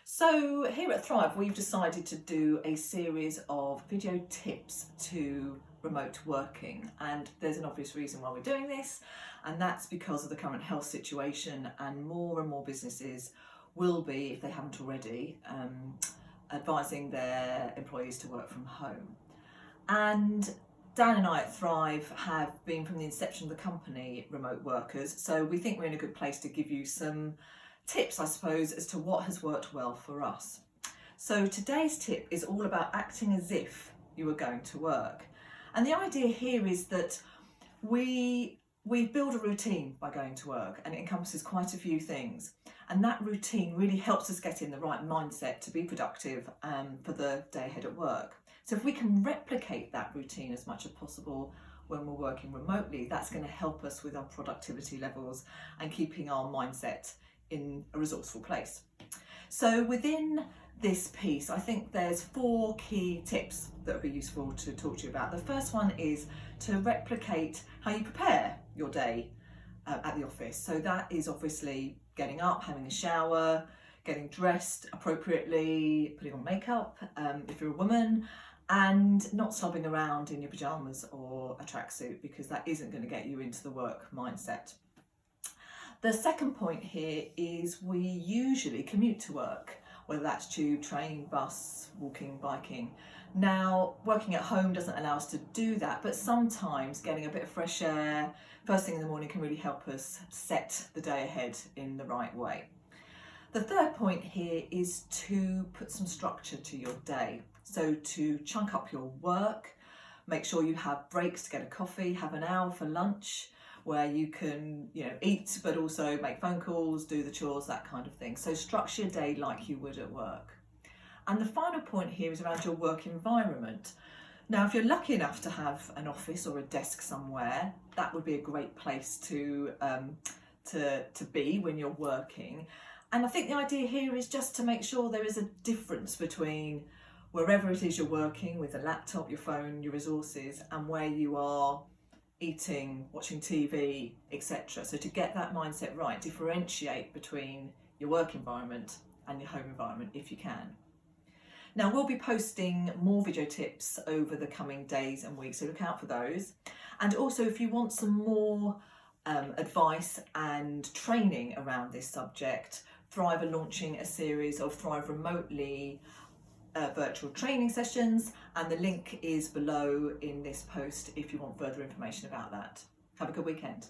So here at Thrive, we've decided to do a series of video tips to remote working, and there's an obvious reason why we're doing this, and that's because of the current health situation, and more businesses will be, if they haven't already, advising their employees to work from home. And Dan and I at Thrive have been, from the inception of the company, remote workers, so we think we're in a good place to give you some tips, I suppose, as to what has worked well for us. So today's tip is all about acting as if you were going to work. And the idea here is that we build a routine by going to work, and it encompasses quite a few things. And that routine really helps us get in the right mindset to be productive for the day ahead at work. So if we can replicate that routine as much as possible when we're working remotely, that's going to help us with our productivity levels and keeping our mindset in a resourceful place. So within this piece, I think there's 4 key tips that would be useful to talk to you about. The first one is to replicate how you prepare your day at the office. So that is obviously getting up, having a shower, getting dressed appropriately, putting on makeup if you're a woman, and not slobbing around in your pajamas or a tracksuit, because that isn't going to get you into the work mindset. The second point here is we usually commute to work, whether that's tube, train, bus, walking, biking. Now, working at home doesn't allow us to do that, but sometimes getting a bit of fresh air first thing in the morning can really help us set the day ahead in the right way. The third point here is to put some structure to your day. So to chunk up your work, make sure you have breaks to get a coffee, have an hour for lunch, where you can, eat, but also make phone calls, do the chores, that kind of thing. So structure your day like you would at work. And the final point here is around your work environment. Now, if you're lucky enough to have an office or a desk somewhere, that would be a great place to be when you're working. And I think the idea here is just to make sure there is a difference between wherever it is you're working with a laptop, your phone, your resources, and where you are eating, watching TV, etc. So to get that mindset right, differentiate between your work environment and your home environment if you can. Now, we'll be posting more video tips over the coming days and weeks, so look out for those. And also, if you want some more advice and training around this subject, Thrive are launching a series of Thrive Remotely virtual training sessions, and the link is below in this post if you want further information about that. Have a good weekend.